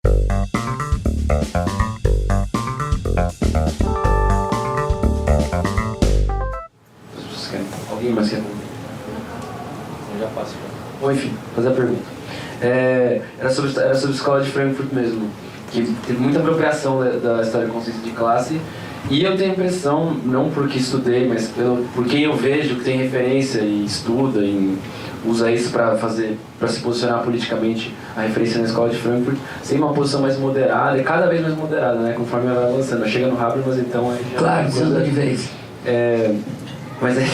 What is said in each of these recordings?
Alguém mais quer? Eu já passo. Bom, enfim, fazer a pergunta. Era sobre a escola de Frankfurt mesmo, que teve muita apropriação da história de consciência de classe, e eu tenho a impressão, não porque estudei, mas por quem eu vejo que tem referência e estuda e usa isso para se posicionar politicamente, a referência na escola de Frankfurt, sem uma posição mais moderada, e cada vez mais moderada, né, conforme ela vai avançando. Chega no Habermas, então aí já... Claro, você anda de vez. Mas aí,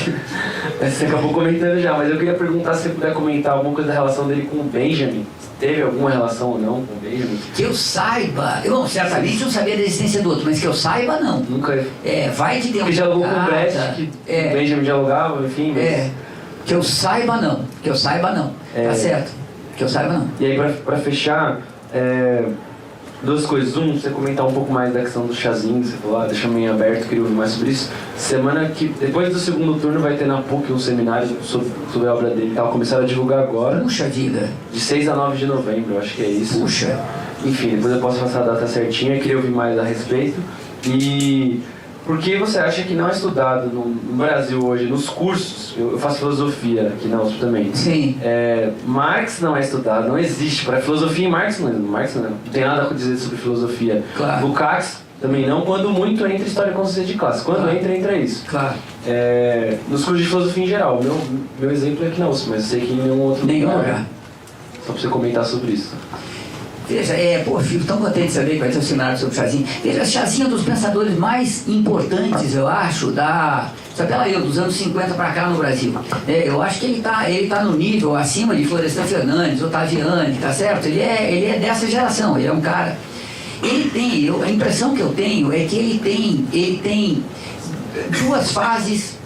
você acabou comentando já, mas eu queria perguntar se você puder comentar alguma coisa da relação dele com o Benjamin. Teve alguma relação ou não com o Benjamin? Que eu saiba, certamente não sabia da existência do outro, mas que eu saiba, não. Nunca. Vai que tem que dialogou com o Brett, que o Benjamin dialogava, enfim. Mas... que eu saiba, não. Que eu saiba, não. Tá certo. Que eu saiba, não. E aí, pra fechar, duas coisas. Você comentar um pouco mais da questão do chazinho, você falou, deixa meio aberto, queria ouvir mais sobre isso. Depois do segundo turno, vai ter na PUC um seminário sobre a obra dele, que ela começaram a divulgar agora. Puxa vida. De 6 a 9 de novembro, eu acho que é isso. Puxa. Enfim, depois eu posso passar a data certinha, eu queria ouvir mais a respeito. E por que você acha que não é estudado no Brasil hoje, nos cursos? Eu faço filosofia aqui na USP também. Sim. Marx não é estudado, não existe. Para filosofia e Marx não tem nada a dizer sobre filosofia. Claro. Lukács também não, quando muito entra história e consciência de classe. Quando entra isso. Claro. Nos cursos de filosofia em geral. Meu exemplo é aqui na USP, mas eu sei que em nenhum outro lugar. Só para você comentar sobre isso. Veja, fico tão contente de saber que vai ter um seminário sobre o Chazinho. Veja, Chazinho é um dos pensadores mais importantes, eu acho, dos anos 50 para cá no Brasil. Eu acho que ele tá no nível acima de Florestan Fernandes, Ottaviani, tá certo? Ele é dessa geração, ele é um cara... a impressão que eu tenho é que ele tem duas fases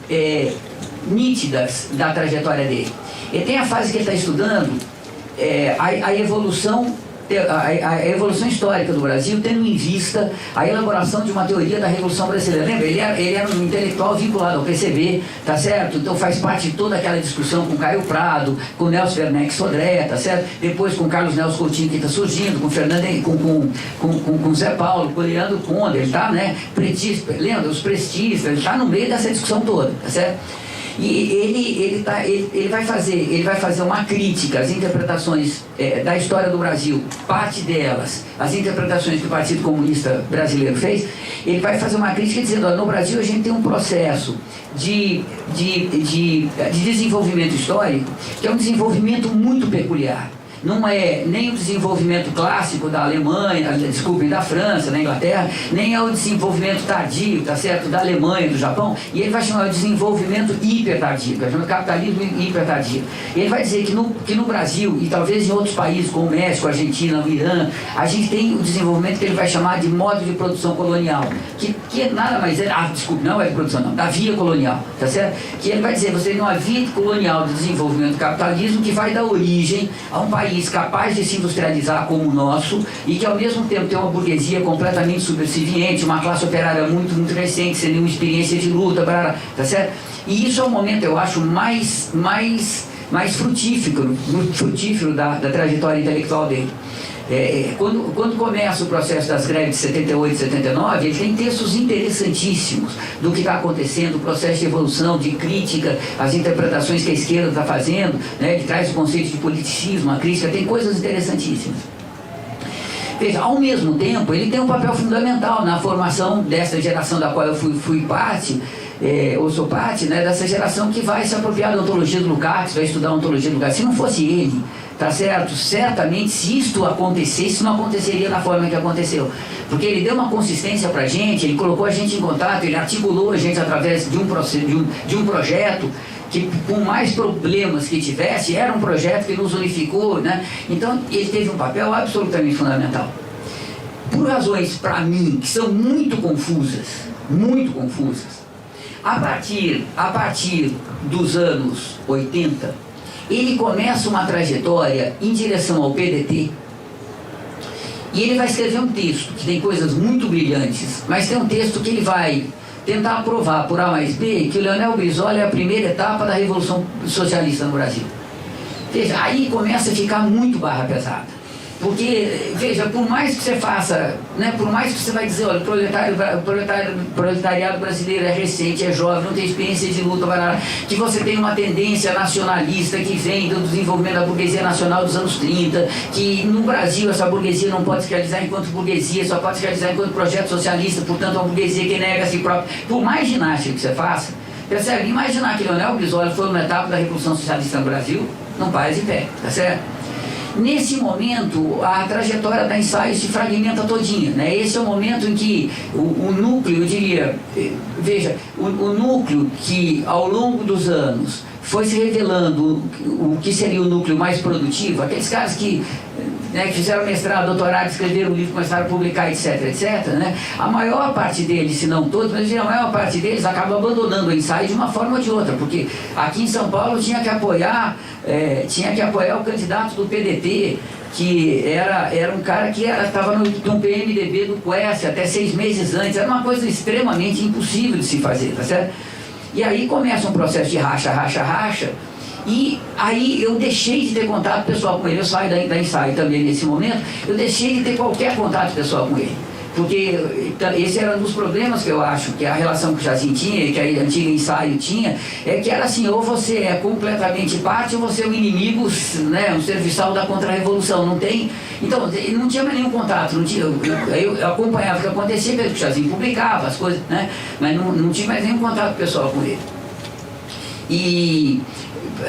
nítidas da trajetória dele. Ele tem a fase que ele está estudando a evolução histórica do Brasil, tendo em vista a elaboração de uma teoria da Revolução Brasileira. Lembra? Ele era um intelectual vinculado ao PCB, tá certo? Então faz parte de toda aquela discussão com Caio Prado, com Nelson Werneck Sodré, tá certo? Depois com Carlos Nelson Coutinho, que está surgindo, com Fernando, com Zé Paulo, com Leandro Conde, ele está, né? Pretista, lembra? Os prestistas, ele está no meio dessa discussão toda, tá certo? E ele vai fazer uma crítica às interpretações da história do Brasil, parte delas, as interpretações que o Partido Comunista Brasileiro fez. Ele vai fazer uma crítica dizendo, no Brasil a gente tem um processo de desenvolvimento histórico que é um desenvolvimento muito peculiar. Não é nem o desenvolvimento clássico da Alemanha, da França, da Inglaterra, nem é o desenvolvimento tardio, tá certo, da Alemanha, do Japão, e ele vai chamar de desenvolvimento hipertardio, vai chamar de capitalismo hipertardio. Ele vai dizer que no Brasil, e talvez em outros países como o México, a Argentina, o Irã, a gente tem o desenvolvimento que ele vai chamar de modo de produção colonial, que nada mais é, não é de produção não, da via colonial, tá certo? Que ele vai dizer, você tem uma via colonial de desenvolvimento do capitalismo que vai dar origem a um país capaz de se industrializar como o nosso e que ao mesmo tempo tem uma burguesia completamente subserviente, uma classe operária muito, muito recente, sem nenhuma experiência de luta, tá certo? E isso é o momento, eu acho, mais frutífero da trajetória intelectual dele. Quando começa o processo das greves de 78 e 79, ele tem textos interessantíssimos do que está acontecendo, o processo de evolução, de crítica, as interpretações que a esquerda está fazendo, né? Ele traz o conceito de politicismo, a crítica, tem coisas interessantíssimas. Veja, ao mesmo tempo, ele tem um papel fundamental na formação dessa geração da qual eu fui parte, ou sou parte, né, dessa geração que vai se apropriar da ontologia do Lukács, vai estudar a ontologia do Lukács. Se não fosse ele, tá certo? Certamente, se isto acontecesse, isso não aconteceria da forma que aconteceu. Porque ele deu uma consistência pra gente, ele colocou a gente em contato, ele articulou a gente através de um projeto que, com mais problemas que tivesse, era um projeto que nos unificou, né? Então, ele teve um papel absolutamente fundamental. Por razões, para mim, que são muito confusas, a partir dos anos 80, ele começa uma trajetória em direção ao PDT e ele vai escrever um texto que tem coisas muito brilhantes, mas tem um texto que ele vai tentar provar por A mais B que o Leonel Brizola é a primeira etapa da Revolução Socialista no Brasil. Veja, aí começa a ficar muito barra pesada. Porque, veja, por mais que você faça, né, por mais que você vai dizer, olha, o proletariado brasileiro é recente, é jovem, não tem experiência de luta, que você tem uma tendência nacionalista que vem do desenvolvimento da burguesia nacional dos anos 30, que no Brasil essa burguesia não pode se realizar enquanto burguesia, só pode se realizar enquanto projeto socialista, portanto uma burguesia que nega a si própria. Por mais ginástica que você faça, percebe? Imaginar que Leonel Brizola foi uma etapa da Revolução Socialista no Brasil, não para de pé, tá certo? Nesse momento, a trajetória da ensaio se fragmenta todinha, né? Esse é o momento em que o núcleo, eu diria, veja, o núcleo que ao longo dos anos foi se revelando o que seria o núcleo mais produtivo, aqueles caras que, né, que fizeram mestrado, doutorado, escreveram um livro, começaram a publicar, etc, etc, né? A maior parte deles, se não todos, mas a maior parte deles acaba abandonando o ensaio de uma forma ou de outra, porque aqui em São Paulo tinha que apoiar o candidato do PDT, que era um cara que estava no PMDB do Quest até 6 meses antes, era uma coisa extremamente impossível de se fazer, tá certo? E aí começa um processo de racha, e aí eu deixei de ter contato pessoal com ele, eu saio da ensaio também nesse momento, eu deixei de ter qualquer contato pessoal com ele. Porque esse era um dos problemas que eu acho que a relação que o Chazin tinha, que a antiga ensaio tinha, é que era assim, ou você é completamente parte, ou você é um inimigo, né, um serviçal da contra-revolução, não tem. Então, não tinha mais nenhum contato, não tinha, eu acompanhava o que acontecia, porque o Chazin publicava as coisas, né, mas não tinha mais nenhum contato pessoal com ele. E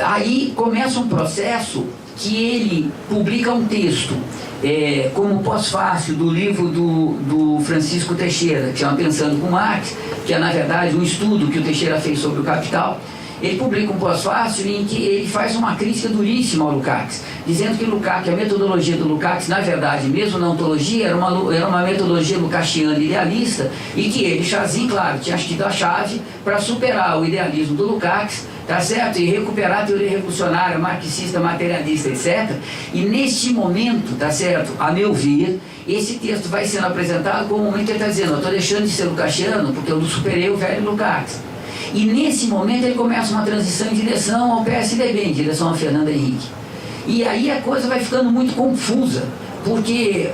aí começa um processo que ele publica um texto, como pós-fácil do livro do Francisco Teixeira, que chama Pensando com Marx, que é na verdade um estudo que o Teixeira fez sobre o Capital. Ele publica um pós-fácil em que ele faz uma crítica duríssima ao Lukács, dizendo que Lukács, a metodologia do Lukács, na verdade, mesmo na ontologia, era uma metodologia lukáciana idealista, e que ele, Chazin, claro, tinha tido a chave para superar o idealismo do Lukács, tá certo? E recuperar a teoria revolucionária, marxista, materialista, etc. E neste momento, tá certo? A meu ver, esse texto vai sendo apresentado como um momento que ele está dizendo, eu estou deixando de ser lukáciano porque eu superei o velho Lukács. E nesse momento ele começa uma transição em direção ao PSDB, em direção ao Fernando Henrique. E aí a coisa vai ficando muito confusa, porque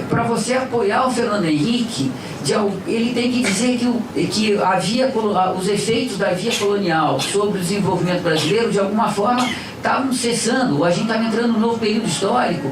para você apoiar o Fernando Henrique, ele tem que dizer que os efeitos da via colonial sobre o desenvolvimento brasileiro, de alguma forma, estavam cessando. A gente estava entrando num novo período histórico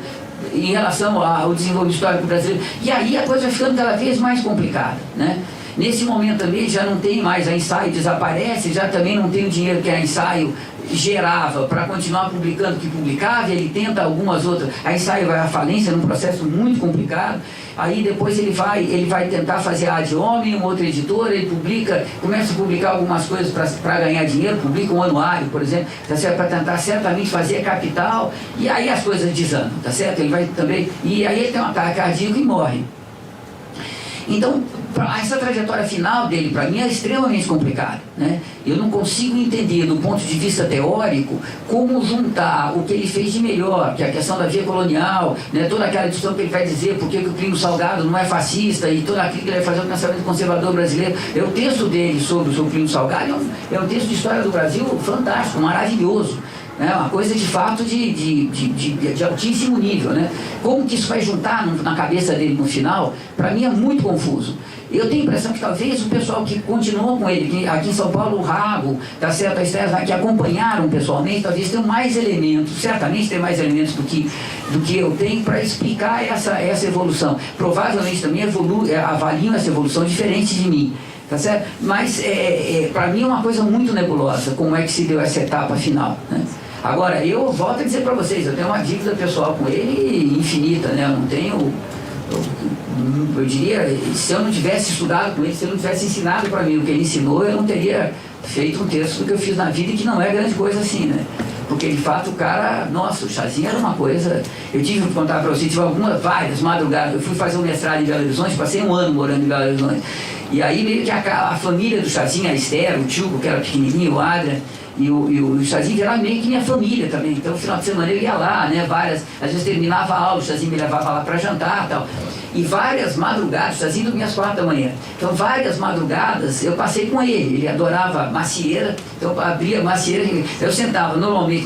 em relação ao desenvolvimento histórico brasileiro. E aí a coisa vai ficando cada vez mais complicada, né? Nesse momento também já não tem mais, a ensaio desaparece, já também não tem o dinheiro que a ensaio gerava para continuar publicando o que publicava, ele tenta algumas outras, a ensaio vai à falência num processo muito complicado, aí depois ele vai tentar fazer a Ad Hominem, uma outra editora, ele começa a publicar algumas coisas para ganhar dinheiro, publica um anuário, por exemplo, tá certo? Para tentar certamente fazer capital, e aí as coisas desandam, tá certo? Ele vai também, e aí ele tem um ataque cardíaco e morre. Então, essa trajetória final dele, para mim, é extremamente complicada, né? Eu não consigo entender, do ponto de vista teórico, como juntar o que ele fez de melhor, que é a questão da via colonial, né? Toda aquela discussão que ele vai dizer por que o Plínio Salgado não é fascista, e toda aquilo que ele vai fazer no pensamento conservador brasileiro. O texto dele sobre o Plínio Salgado é um texto de história do Brasil fantástico, maravilhoso. Uma coisa de fato de altíssimo nível, né? Como que isso vai juntar na cabeça dele no final, para mim é muito confuso. Eu tenho a impressão que talvez o pessoal que continuou com ele, aqui em São Paulo, o Rago, tá certo, a Estela, que acompanharam pessoalmente, talvez tenham mais elementos, certamente tem mais elementos do que eu tenho para explicar essa evolução. Provavelmente também avaliam essa evolução diferente de mim. Tá certo? Mas para mim é uma coisa muito nebulosa como é que se deu essa etapa final, né? Agora, eu volto a dizer para vocês, eu tenho uma dívida pessoal com ele infinita, né? Eu não tenho, eu diria, se eu não tivesse estudado com ele, se ele não tivesse ensinado para mim o que ele ensinou, eu não teria feito um texto do que eu fiz na vida, e que não é grande coisa assim, né? Porque de fato o cara, nossa, o Chazin era uma coisa. Eu tive que contar para vocês, tive várias madrugadas. Eu fui fazer um mestrado em Belo Horizonte, passei 1 ano morando em Belo Horizonte. E aí meio que a família do Chazin, a Esther, o tio, que era pequenininho, o Adrian, e o Chazin era meio que minha família também. Então no final de semana eu ia lá, né? Às vezes terminava a aula, o Chazin me levava lá para jantar e tal. E várias madrugadas, o Chazin dormia às 4 da manhã. Então várias madrugadas eu passei com ele adorava macieira, então eu abria macieira, eu sentava normalmente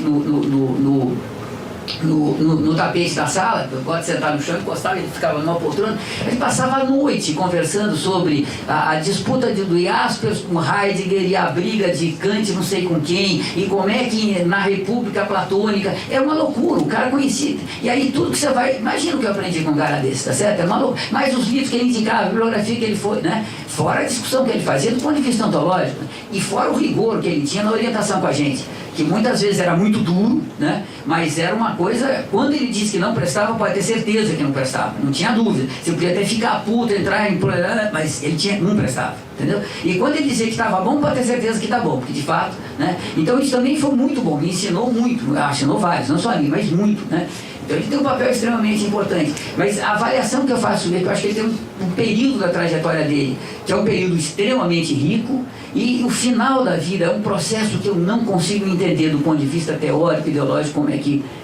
no tapete da sala, eu gosto de sentar no chão, encostava, ele ficava numa poltrona, ele passava a noite conversando sobre a disputa do Jaspers com Heidegger e a briga de Kant não sei com quem, e como é que na República Platônica, é uma loucura, o cara conhecido. E aí tudo que você vai, imagina o que eu aprendi com um cara desse, tá certo? É maluco. Mas os livros que ele indicava, a bibliografia que ele foi, né? Fora a discussão que ele fazia do ponto de vista ontológico, e fora o rigor que ele tinha na orientação com a gente, que muitas vezes era muito duro, né? Mas era uma coisa, quando ele disse que não prestava, pode ter certeza que não prestava, não tinha dúvida. Você podia até ficar puto, entrar em problema, mas ele não prestava, entendeu? E quando ele dizia que estava bom, pode ter certeza que está bom, porque de fato, né? Então isso também foi muito bom, me ensinou muito, ensinou vários, não só a mim, mas muito, né? Então ele tem um papel extremamente importante. Mas a avaliação que eu faço dele, eu acho que ele tem um período da trajetória dele, que é um período extremamente rico, e o final da vida é um processo que eu não consigo entender do ponto de vista teórico, ideológico,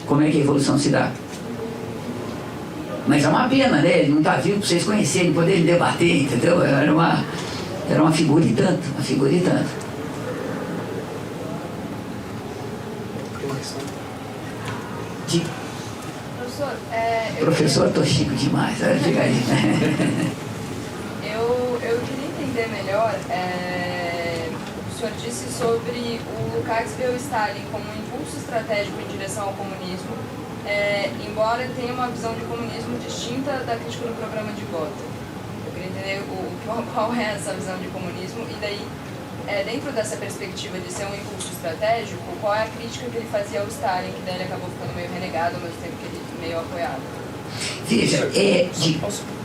como é que a evolução se dá. Mas é uma pena, né? Ele não está vivo para vocês conhecerem, poderem debater, entendeu? Era uma figura e tanto, uma figura e tanto. Professor, tô chico demais, fica aí. Eu queria entender melhor, o senhor disse sobre o Lukács ver o Stalin como um impulso estratégico em direção ao comunismo, embora ele tenha uma visão de comunismo distinta da crítica do programa de Gotha. Eu queria entender qual é essa visão de comunismo e daí, dentro dessa perspectiva de ser um impulso estratégico, qual é a crítica que ele fazia ao Stalin, que daí ele acabou ficando meio renegado ao mesmo tempo que ele meio apoiado? Veja,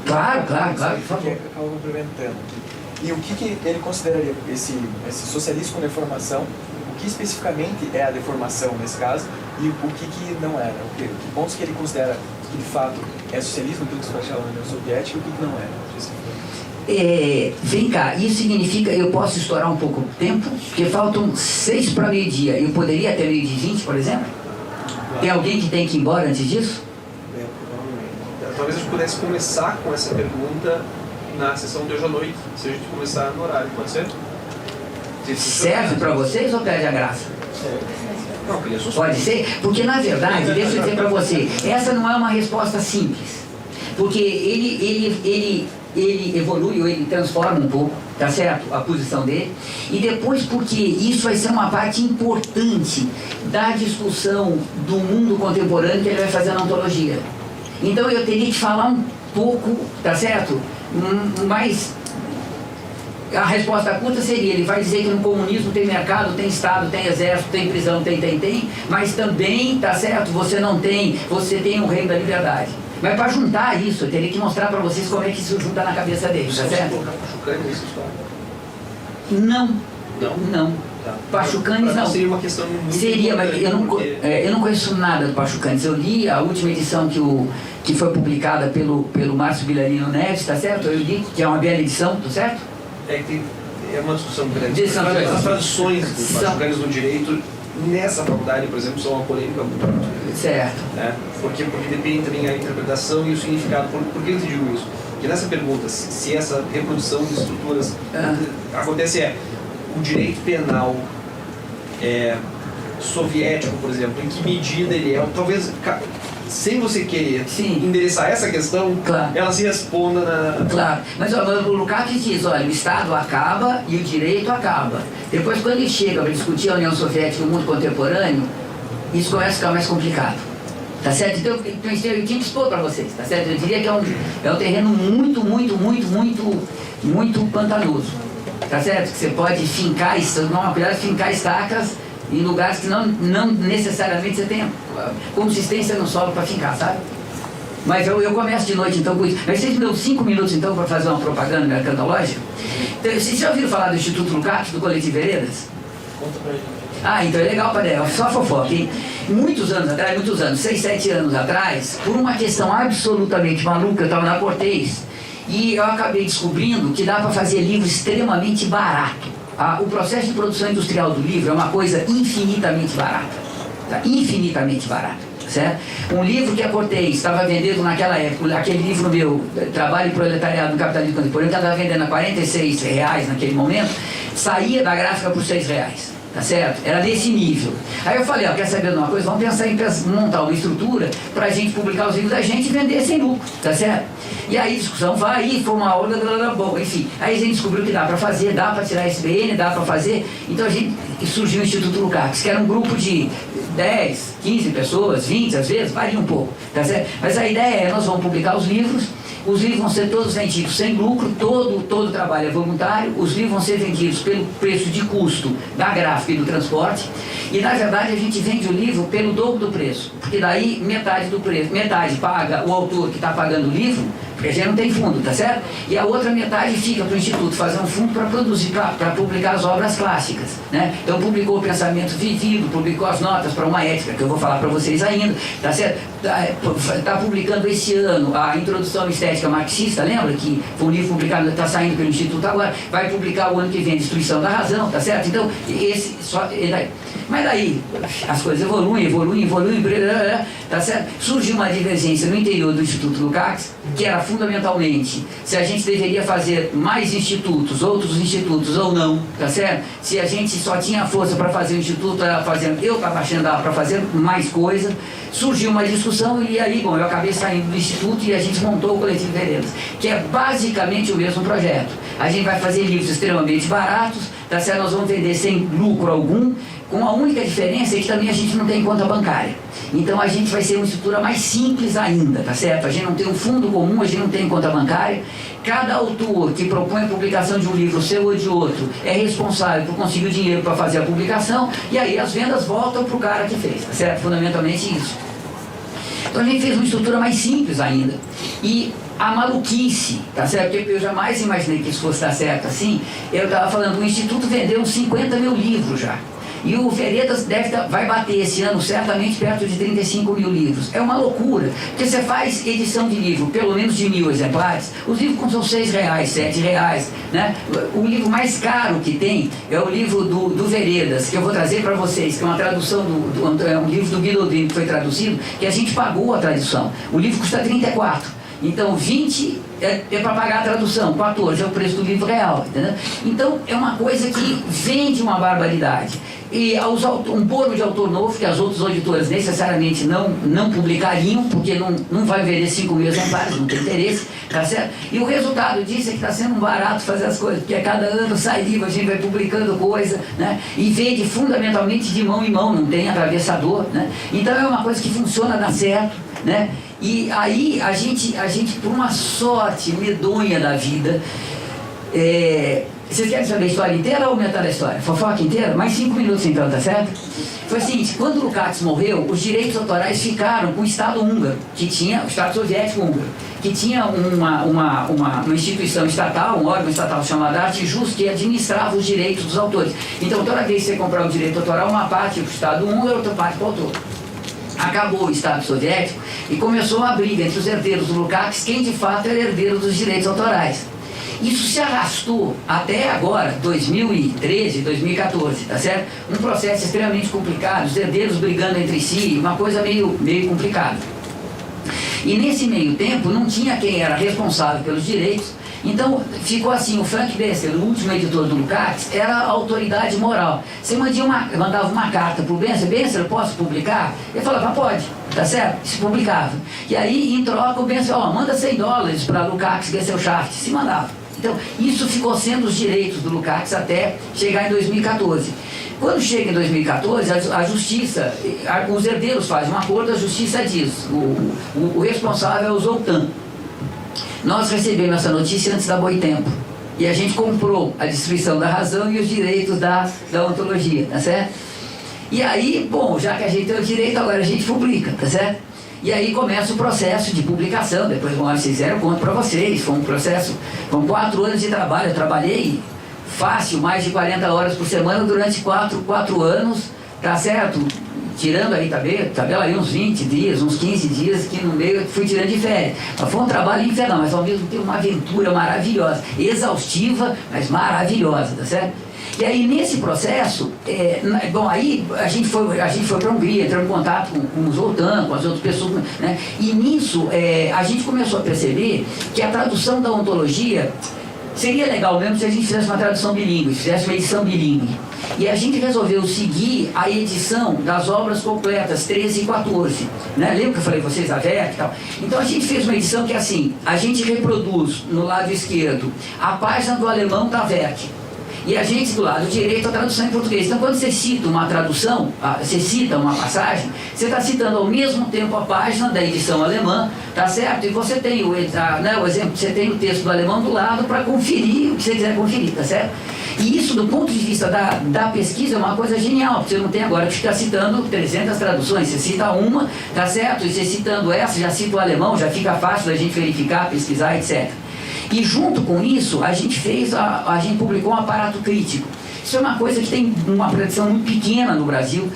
claro, por favor. Acaba complementando. E o que ele consideraria esse socialismo com deformação? O que especificamente é a deformação nesse caso? E o que não era? Que pontos que ele considera que de fato é socialismo, tudo que se achava na União Soviética, e o que não era? Vem cá, isso significa, eu posso estourar um pouco o tempo, porque faltam 6 para meio-dia. Eu poderia até meio-dia 20, por exemplo? Tem alguém que tem que ir embora antes disso? Talvez a gente pudesse começar com essa pergunta na sessão de hoje à noite, se a gente começar no horário, pode ser? Serve para vocês ou perde a graça? Não, pode ser? Porque na verdade, deixa eu dizer para você, essa não é uma resposta simples. Porque ele evolui ou ele transforma um pouco, tá certo? A posição dele. E depois porque isso vai ser uma parte importante da discussão do mundo contemporâneo que ele vai fazer na ontologia. Então eu teria que falar um pouco, tá certo? Mas a resposta curta seria, ele vai dizer que no comunismo tem mercado, tem Estado, tem exército, tem prisão, tem, mas também, tá certo? Você tem o reino da liberdade. Mas para juntar isso, eu teria que mostrar para vocês como é que isso junta na cabeça dele, tá certo? Não. Pachucanes não. Seria uma questão muito seria, mas eu não conheço nada do Pachucanes. Eu li a última edição que foi publicada pelo Márcio Vilarino Neves, tá certo? Eu li, que é uma bela edição, tá certo? É uma discussão grande. As traduções dos Pachucanes no direito, nessa faculdade, por exemplo, são uma polêmica muito grande. Certo. Né? Porque depende também a interpretação e o significado. Por que eu te digo isso? Porque nessa pergunta, se essa reprodução de estruturas acontece o direito penal soviético, por exemplo, em que medida ele é, talvez sem você querer endereçar essa questão, claro, ela se responda na... Claro, mas o Lukács diz, olha, o Estado acaba e o direito acaba. Depois, quando ele chega para discutir a União Soviética e o mundo contemporâneo, isso começa a ficar mais complicado. Tá certo? Então, eu tinha que expor para vocês, tá certo? Eu diria que é um terreno muito pantanoso. Tá certo? Que você pode fincar, tomar cuidado de fincar estacas em lugares que não necessariamente você tenha consistência no solo para fincar, sabe? Mas eu começo de noite então com isso. Mas vocês me dão 5 minutos então para fazer uma propaganda mercantológica? Então, vocês já ouviram falar do Instituto Lukács, do Coletivo Veredas? Conta pra gente. Então é legal, Padre, só fofoca, hein? Muitos anos, 6, 7 anos atrás, por uma questão absolutamente maluca, eu estava na Cortez, e eu acabei descobrindo que dá para fazer livro extremamente barato. O processo de produção industrial do livro é uma coisa infinitamente barata. Tá? Infinitamente barata, certo? Um livro que a Cortez estava vendendo naquela época, aquele livro meu, Trabalho e Proletariado no Capitalismo Contemporâneo, que ela estava vendendo a R$46 naquele momento, saía da gráfica por R$6. tá certo? Era desse nível. Aí eu falei, ó, quer saber de uma coisa? Vamos pensar em montar uma estrutura para a gente publicar os livros da gente e vender sem lucro, tá certo? E aí a discussão vai, e foi uma aula, bom, enfim. Aí a gente descobriu que dá para fazer, dá para tirar SBN, dá para fazer. Então a gente surgiu o Instituto Lukács, que era um grupo de 10, 15 pessoas, 20 às vezes, varia um pouco, tá certo? Mas a ideia é, nós vamos publicar os livros vão ser todos vendidos sem lucro, todo o trabalho é voluntário, os livros vão ser vendidos pelo preço de custo da gráfica e do transporte, e na verdade a gente vende o livro pelo dobro do preço, porque daí metade do preço, metade paga o autor que está pagando o livro, porque a gente não tem fundo, tá certo? E a outra metade fica para o Instituto fazer um fundo para produzir, para publicar as obras clássicas, né? Então publicou o Pensamento Vivido, publicou as notas para uma ética, que eu vou falar para vocês ainda, tá certo? Tá publicando esse ano a Introdução à Estética Marxista, lembra? Que foi um livro publicado, está saindo pelo Instituto agora, vai publicar o ano que vem a Destruição da Razão, tá certo? Então, mas daí as coisas evoluem, tá certo? Surgiu uma divergência no interior do Instituto Lukács, que era fundamentalmente se a gente deveria fazer mais institutos, outros institutos ou não, tá certo? Se a gente só tinha força para fazer o instituto, eu estava achando para fazer mais coisa. Surgiu uma discussão e aí, bom, eu acabei saindo do instituto e a gente montou o Coletivo Veredas, que é basicamente o mesmo projeto. A gente vai fazer livros extremamente baratos, tá certo? Nós vamos vender sem lucro algum, com a única diferença é que também a gente não tem conta bancária. Então a gente vai ser uma estrutura mais simples ainda, tá certo? A gente não tem um fundo comum, a gente não tem conta bancária. Cada autor que propõe a publicação de um livro, seu ou de outro, é responsável por conseguir o dinheiro para fazer a publicação, e aí as vendas voltam para o cara que fez, tá certo? Fundamentalmente isso. Então a gente fez uma estrutura mais simples ainda. E a maluquice, tá certo? Porque eu jamais imaginei que isso fosse dar certo assim. Eu estava falando, o Instituto vendeu uns 50 mil livros já. E o Veredas vai bater esse ano certamente perto de 35 mil livros. É uma loucura, porque você faz edição de livro, pelo menos de 1.000 exemplares, os livros custam R$6, R$7, né? O livro mais caro que tem é o livro do Veredas, que eu vou trazer para vocês, que é uma tradução, é um livro do Guilodin que foi traduzido, que a gente pagou a tradução. O livro custa 34. Então 20 é para pagar a tradução, 14 é o preço do livro real, entendeu? Então é uma coisa que vende uma barbaridade. E um bolo de autor novo, que as outras editoras necessariamente não publicariam, porque não vai vender 5 mil exemplares, não tem interesse, tá certo? E o resultado disso é que está sendo um barato fazer as coisas, porque a cada ano sai livro, a gente vai publicando coisa, né? E vende fundamentalmente de mão em mão, não tem atravessador, né? Então é uma coisa que funciona, dá certo, né? E aí a gente por uma sorte medonha da vida, vocês querem saber a história inteira ou metade da história? Fofoca inteira? Mais 5 minutos então, tá certo? Foi assim, quando o Lukács morreu, os direitos autorais ficaram com o Estado húngaro, que tinha, o Estado soviético húngaro, que tinha uma instituição estatal, um órgão estatal chamado Arte Jus, que administrava os direitos dos autores. Então toda vez que você comprar um direito autoral, uma parte para o Estado húngaro, outra parte para o autor. Acabou o Estado soviético e começou uma briga entre os herdeiros do Lukács, quem de fato era herdeiro dos direitos autorais. Isso se arrastou até agora, 2013, 2014, tá certo? Um processo extremamente complicado, os herdeiros brigando entre si, uma coisa meio complicada. E nesse meio tempo não tinha quem era responsável pelos direitos, então ficou assim, o Frank Besser, o último editor do Lukács, era a autoridade moral. Você mandava uma carta para o Besser, eu posso publicar? Ele falava, pode, tá certo? Se publicava. E aí, em troca, o Besser, manda $100 para Lukács Gesellschaft, se mandava. Então, isso ficou sendo os direitos do Lukács até chegar em 2014. Quando chega em 2014, a justiça, os herdeiros fazem um acordo, a justiça diz, o responsável é o Zoltán. Nós recebemos essa notícia antes da Boitempo. E a gente comprou a Destruição da Razão e os direitos da ontologia, tá certo? E aí, bom, já que a gente tem o direito, agora a gente publica, tá certo? E aí começa o processo de publicação. Depois, bom, vocês fizeram, eu conto para vocês. Foi um processo, foram 4 anos de trabalho. Eu trabalhei fácil, mais de 40 horas por semana durante 4 anos, tá certo? Tirando aí, tabela aí uns 20 dias, uns 15 dias, que no meio eu fui tirando de férias. Mas foi um trabalho infernal, mas ao mesmo tempo uma aventura maravilhosa, exaustiva, mas maravilhosa, tá certo? E aí nesse processo, bom, aí a gente foi para a Hungria, entramos em contato com o Zoltán, com as outras pessoas, né? E nisso a gente começou a perceber que a tradução da ontologia seria legal mesmo se a gente fizesse uma tradução bilíngue, fizesse uma edição bilíngue. E a gente resolveu seguir a edição das obras completas, 13 e 14. Né? Lembra que eu falei com vocês, a VEC e tal? Então a gente fez uma edição que é assim, a gente reproduz no lado esquerdo a página do alemão da VEC. E a gente, do lado direito, a tradução em português. Então, quando você cita uma tradução, você cita uma passagem, você está citando ao mesmo tempo a página da edição alemã, tá certo? E você tem o exemplo, você tem o texto do alemão do lado para conferir o que você quiser conferir, tá certo? E isso, do ponto de vista da pesquisa, é uma coisa genial, porque você não tem agora que ficar citando 300 traduções. Você cita uma, tá certo? E você citando essa, já cita o alemão, já fica fácil da gente verificar, pesquisar, etc. E junto com isso, a gente publicou um aparato crítico. Isso é uma coisa que tem uma tradição muito pequena no Brasil.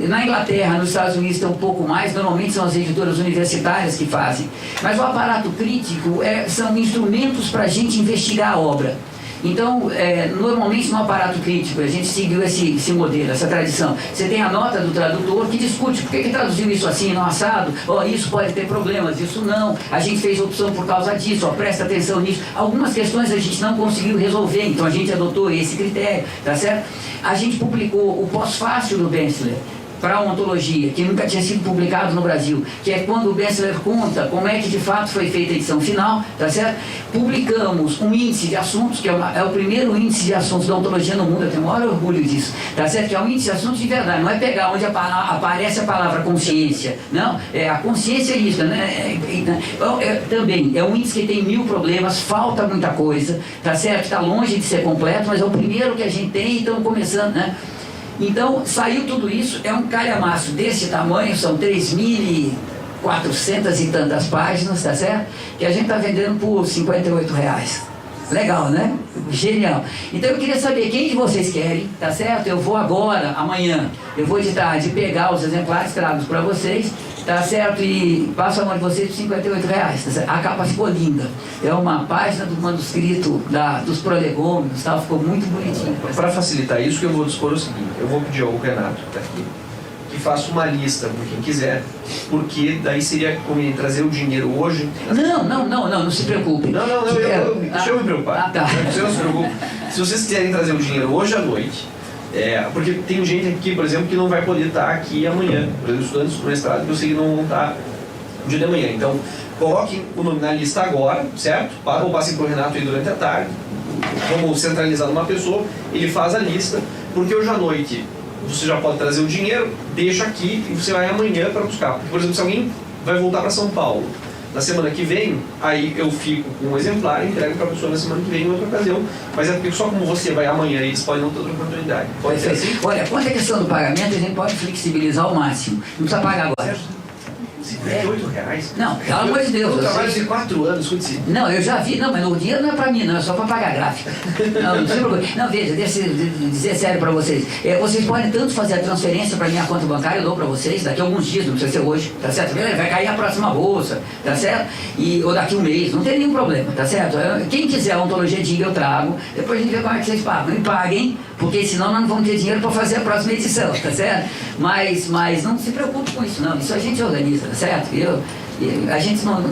Na Inglaterra, nos Estados Unidos tem um pouco mais, normalmente são as editoras universitárias que fazem. Mas o aparato crítico são instrumentos para a gente investigar a obra. Então, normalmente no aparato crítico, a gente seguiu esse modelo, essa tradição. Você tem a nota do tradutor que discute por que traduziu isso assim, não assado, isso pode ter problemas, isso não, a gente fez opção por causa disso, presta atenção nisso. Algumas questões a gente não conseguiu resolver, então a gente adotou esse critério, tá certo? A gente publicou o pós-fácil do Bensler para a ontologia, que nunca tinha sido publicado no Brasil, que é quando o Bensler conta como é que de fato foi feita a edição final, tá certo? Publicamos um índice de assuntos, que é o primeiro índice de assuntos da ontologia no mundo, eu tenho o maior orgulho disso, tá certo? Que é um índice de assuntos de verdade, não é pegar onde aparece a palavra consciência, não, a consciência é isso, né? Também, é um índice que tem 1000 problemas, falta muita coisa, tá certo? Está longe de ser completo, mas é o primeiro que a gente tem e estamos começando, né? Então, saiu tudo isso, é um calhamaço desse tamanho, são 3.400 e tantas páginas, tá certo? Que a gente está vendendo por R$58. Legal, né? Genial. Então eu queria saber quem de vocês querem, tá certo? Eu vou agora, amanhã, eu vou de tarde pegar os exemplares, trago para vocês, tá certo? E passo a mão de vocês por R$58, tá certo? A capa ficou linda. É uma página do manuscrito dos prolegômenos, tal, ficou muito bonitinho. Para facilitar isso, que eu vou dispor o seguinte, eu vou pedir ao Renato, que está aqui, que faça uma lista para quem quiser, porque daí seria conveniente trazer o dinheiro hoje. Não se preocupe. Deixa eu me preocupar. Tá. Não se preocupe. Se vocês quiserem trazer o dinheiro hoje à noite, porque tem gente aqui, por exemplo, que não vai poder estar aqui amanhã. Por exemplo, estudantes do mestrado que eu sei que não vão estar no dia de amanhã. Então, coloquem o nome na lista agora, certo? Ou passem para o Renato aí durante a tarde. Vamos centralizar numa pessoa, ele faz a lista, porque hoje à noite você já pode trazer o dinheiro, deixa aqui e você vai amanhã para buscar. Por exemplo, se alguém vai voltar para São Paulo na semana que vem, aí eu fico com um exemplar e entrego para a pessoa na semana que vem em outra ocasião. Mas é porque só como você vai amanhã, eles podem não ter outra oportunidade. Pode ser assim? Olha, quanto à questão do pagamento, a gente pode flexibilizar ao máximo. Não precisa pagar agora. R$58? Não, pelo amor de Deus. Eu trabalho de 4 anos, escute. Não, eu já vi, mas o dinheiro não é para mim, não, é só para pagar a gráfica. Não se preocupe. Não, veja, deixa eu dizer sério para vocês. Vocês podem tanto fazer a transferência para minha conta bancária, eu dou para vocês, daqui a alguns dias, não precisa ser hoje, tá certo? Vai cair a próxima bolsa, tá certo? Ou daqui um mês, não tem nenhum problema, tá certo? Quem quiser a ontologia diga, eu trago, depois a gente vê como é que vocês pagam. E paguem, porque senão nós não vamos ter dinheiro para fazer a próxima edição, tá certo? Mas não se preocupe com isso, não. Isso a gente organiza, tá certo? A gente não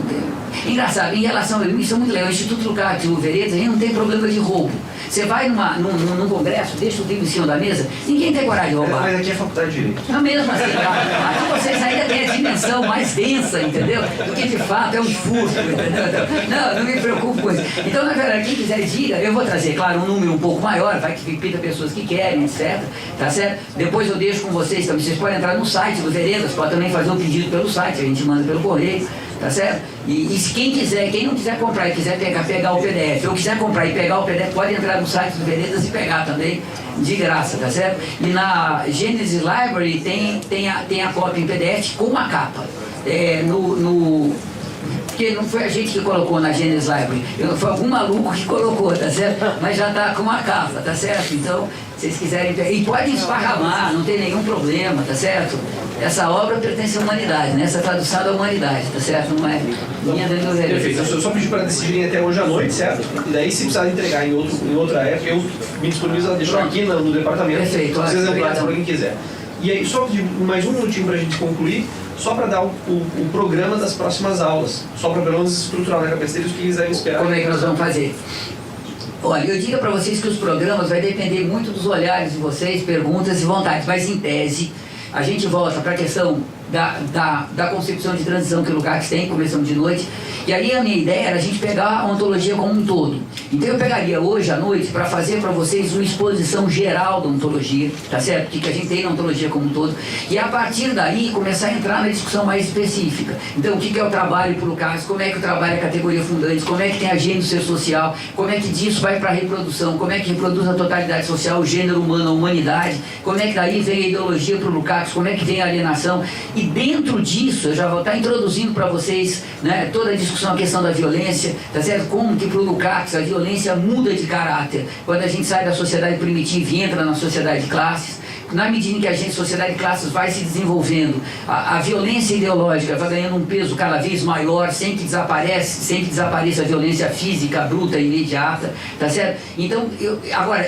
engraçado, em relação a isso é muito legal, o Instituto Lukács Veredas, a gente não tem problema de roubo. Você vai num congresso, deixa o livro em cima da mesa, ninguém tem coragem de roubar. Mas aqui é faculdade de Direito. Não mesmo assim, aqui vocês ainda têm a dimensão mais densa, entendeu? Do que de fato é um furto, entendeu? Não me preocupo com isso. Então, na verdade, quem quiser diga, eu vou trazer, claro, um número um pouco maior, vai que pinta pessoas que querem, etc. Tá certo? Depois eu deixo com vocês também, vocês podem entrar no site do Veredas, pode também fazer um pedido pelo site, a gente manda pelo correio. Tá certo? E se quem não quiser comprar e quiser pegar o PDF, ou quiser comprar e pegar o PDF, pode entrar no site do Veredas e pegar também, de graça, tá certo? E na Genesis Library tem a cópia em PDF com uma capa. Porque não foi a gente que colocou na Genesis Library, foi algum maluco que colocou, tá certo? Mas já está com uma capa, tá certo? Então, se vocês quiserem... E podem esparramar, não tem nenhum problema, tá certo? Essa obra pertence à humanidade, né? Essa tradução da humanidade, tá certo? Não é minha dentro do Veredas. Perfeito, eu só pedi para decidirem até hoje à noite, certo? E daí, se precisar entregar em outra época, eu me disponibilizo a deixar aqui no departamento. Perfeito, vocês exemplares para quem quiser. E aí, só mais um minutinho para a gente concluir, só para dar o programa das próximas aulas, só para pelo menos estruturar na cabeça deles o que eles devem esperar. Como é que nós vamos fazer? Olha, eu digo para vocês que os programas vai depender muito dos olhares de vocês, perguntas e vontades, mas em tese a gente volta para a questão da concepção de transição que o Lukács tem, começamos de noite, e aí a minha ideia era a gente pegar a ontologia como um todo. Então eu pegaria hoje à noite para fazer para vocês uma exposição geral da ontologia, tá certo? O que a gente tem na ontologia como um todo, e a partir daí começar a entrar na discussão mais específica. Então o que é o trabalho para o Lukács, como é que o trabalho é a categoria fundante, como é que tem a agenda do ser social, como é que disso vai para a reprodução, como é que reproduz a totalidade social, o gênero humano, a humanidade, como é que daí vem a ideologia para o Lukács, como é que vem a alienação, e dentro disso eu já vou estar introduzindo para vocês, né, toda a discussão, a questão da violência, tá certo? Como que para o Lukács a violência muda de caráter quando a gente sai da sociedade primitiva e entra na sociedade de classes. Na medida em que a sociedade de classes vai se desenvolvendo, a violência ideológica vai ganhando um peso cada vez maior, sem que desapareça a violência física, bruta, imediata, tá certo? Então,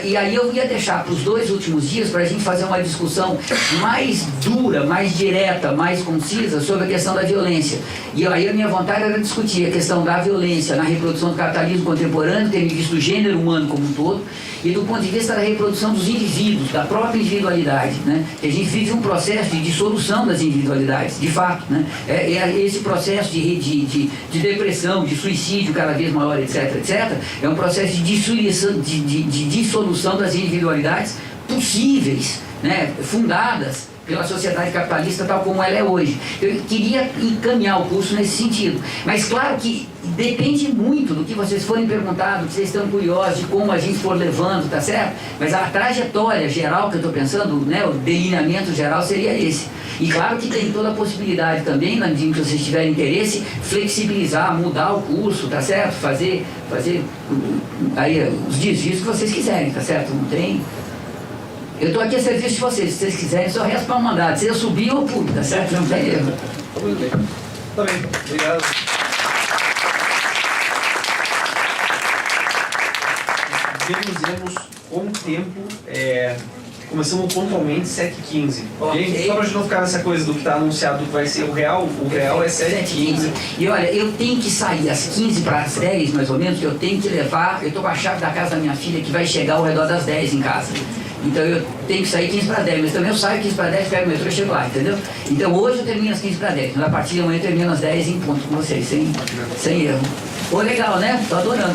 e aí eu ia deixar para os 2 últimos dias para a gente fazer uma discussão mais dura, mais direta, mais concisa sobre a questão da violência. E aí a minha vontade era discutir a questão da violência na reprodução do capitalismo contemporâneo, tendo visto o gênero humano como um todo, e do ponto de vista da reprodução dos indivíduos, da própria individualidade, né? A gente vive um processo de dissolução das individualidades, de fato, né? Esse processo de depressão, de suicídio cada vez maior, etc, é um processo de dissolução das individualidades possíveis, né? Fundadas pela sociedade capitalista tal como ela é hoje. Eu queria encaminhar o curso nesse sentido, mas claro que depende muito do que vocês forem perguntados, que vocês estão curiosos de como a gente for levando, tá certo? Mas a trajetória geral que eu estou pensando, né, o delineamento geral seria esse. E claro que tem toda a possibilidade também, na medida que vocês tiverem interesse, flexibilizar, mudar o curso, tá certo? Fazer aí os desvios que vocês quiserem, tá certo? Não tem... Eu estou aqui a serviço de vocês, se vocês quiserem, só resta para mandar. Se eu subir ou pulo, tá certo? Não tem erro. Muito bem. Tá bem, obrigado. Reduzimos com o tempo, começamos pontualmente 7h15, ok? Só para a gente não ficar nessa coisa do que está anunciado do que vai ser o real é 7h15. E olha, eu tenho que sair às 15 para as 10, mais ou menos, que eu tenho que levar, eu estou com a chave da casa da minha filha que vai chegar ao redor das 10 em casa. Então eu tenho que sair 15 para 10, mas também eu saio 15 para 10, pego o metrô e chego lá, entendeu? Então hoje eu termino às 15 para 10, mas a partir de amanhã eu termino às 10 em ponto com vocês, sem erro. Pô, legal, né? Tô adorando.